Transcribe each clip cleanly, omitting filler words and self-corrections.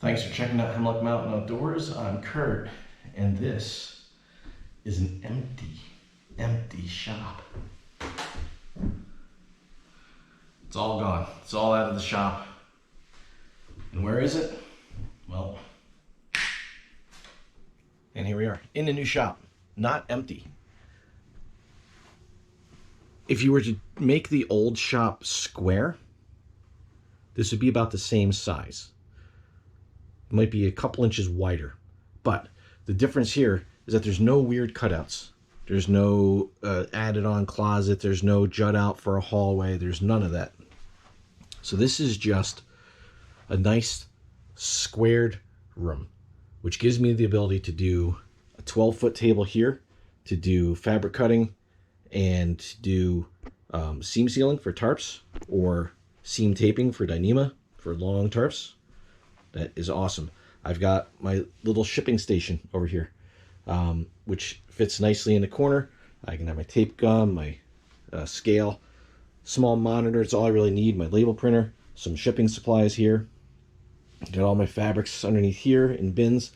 Thanks for checking out Hemlock Mountain Outdoors. I'm Kurt, and this is an empty shop. It's all gone. It's all out of the shop. And where is it? Well, and here we are in the new shop, not empty. If you were to make the old shop square, this would be about the same size. It might be a couple inches wider, but the difference here is that there's no weird cutouts. There's no added on closet. There's no jut out for a hallway. There's none of that. So this is just a nice squared room, which gives me the ability to do a 12-foot table here, to do fabric cutting, and do seam sealing for tarps, or seam taping for Dyneema for long tarps. That is awesome. I've got my little shipping station over here, which fits nicely in the corner. I can have my tape gun, my scale, small monitor. It's all I really need. My label printer, some shipping supplies here. Got all my fabrics underneath here in bins,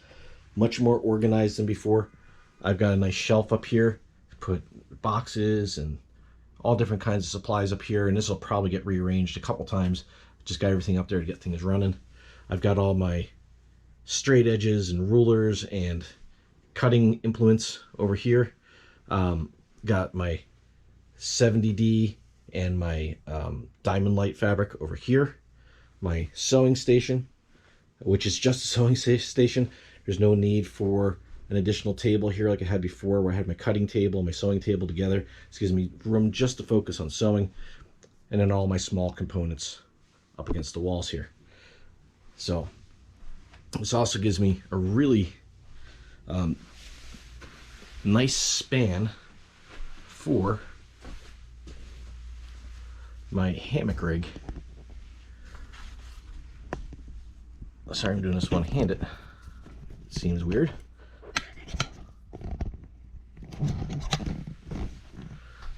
much more organized than before. I've got a nice shelf up here to put boxes and all different kinds of supplies up here, and this will probably get rearranged a couple times. Just got everything up there to get things running. I've got all my straight edges and rulers and cutting implements over here. Got my 70D and my diamond light fabric over here. My sewing station, which is just a sewing station. There's no need for an additional table here like I had before, where I had my cutting table and my sewing table together. This gives me room just to focus on sewing, and then all my small components up against the walls here. So this also gives me a really nice span for my hammock rig. Sorry, I'm doing this one-handed. Seems weird.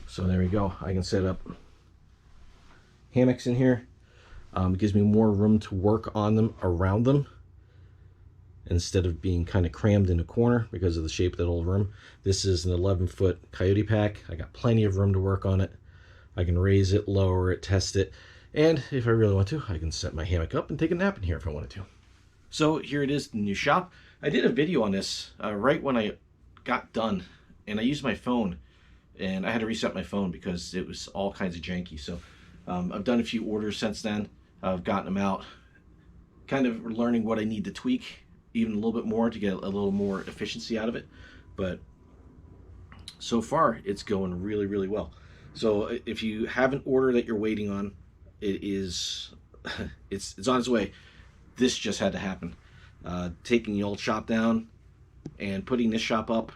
So there we go. I can set up hammocks in here. It gives me more room to work on them, around them, instead of being kind of crammed in a corner because of the shape of that old room. This is an 11-foot coyote pack. I got plenty of room to work on it. I can raise it, lower it, test it, and if I really want to, I can set my hammock up and take a nap in here if I wanted to. So here it is, the new shop. I did a video on this right when I got done, and I used my phone, and I had to reset my phone because it was all kinds of janky. So I've done a few orders since then. I've gotten them out, kind of learning what I need to tweak even a little bit more to get a little more efficiency out of it. But so far, it's going really, really well. So if you have an order that you're waiting on, it is it's on its way. This just had to happen. Taking the old shop down and putting this shop up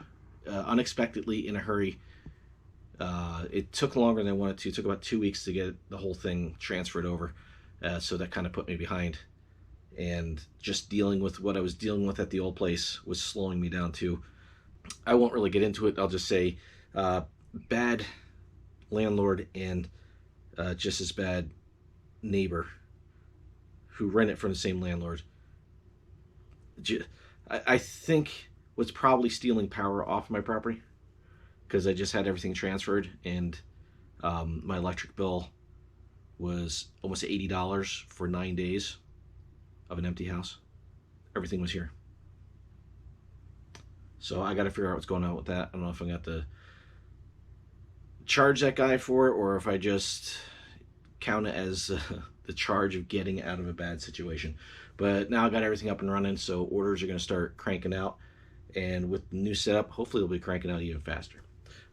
unexpectedly in a hurry. It took longer than I wanted to. It took about 2 weeks to get the whole thing transferred over. So that kind of put me behind. And just dealing with what I was dealing with at the old place was slowing me down too. I won't really get into it. I'll just say bad landlord and just as bad neighbor who rent it from the same landlord. I think was probably stealing power off my property, because I just had everything transferred, and my electric bill was almost $80 for 9 days of an empty house. Everything was here. So I got to figure out what's going on with that. I don't know if I'm going to have to charge that guy for it, or if I just count it as the charge of getting out of a bad situation. But now I got everything up and running, so orders are going to start cranking out. And with the new setup, hopefully they'll be cranking out even faster.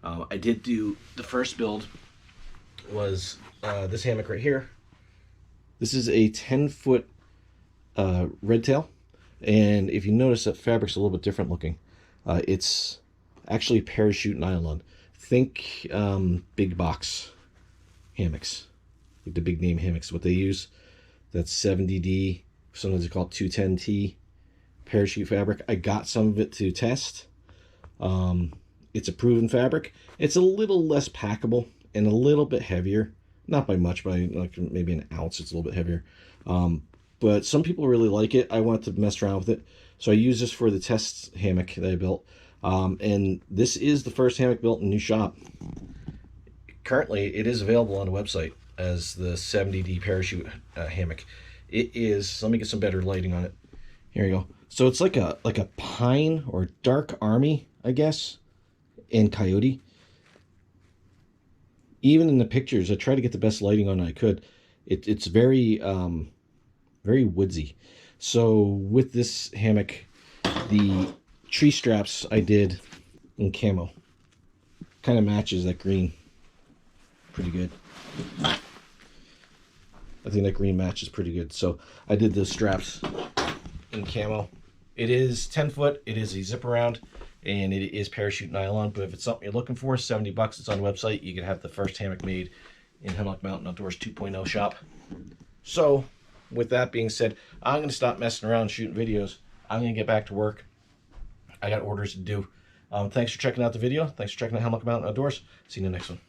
I did do the first build was this hammock right here. This is a 10-foot red tail, and if you notice, that fabric's a little bit different looking. It's actually parachute nylon. Think big box hammocks, like the big name hammocks. What they use, that's 70D. Sometimes they call it 210T parachute fabric. I got some of it to test. It's a proven fabric. It's a little less packable and a little bit heavier, not by much, by like maybe an ounce. It's a little bit heavier. but some people really like it. I wanted to mess around with it, so I used this for the test hammock that I built. And this is the first hammock built in the new shop. Currently, it is available on the website as the 70D parachute hammock. It is, let me get some better lighting on it. Here you go. So it's like a pine or dark army, I guess, and coyote. Even in the pictures, I tried to get the best lighting on it I could. It's very, very woodsy. So with this hammock, the tree straps I did in camo. Kind of matches that green pretty good. I think that green matches pretty good. So I did the straps in camo. It is 10 foot. It is a zip around, and it is parachute nylon. But if it's something you're looking for, $70. It's on the website. You can have the first hammock made in Hemlock Mountain Outdoors 2.0 shop. So with that being said, I'm going to stop messing around shooting videos. I'm going to get back to work. I got orders to do. Thanks for checking out the video. Thanks for checking out Hemlock Mountain Outdoors. See you in the next one.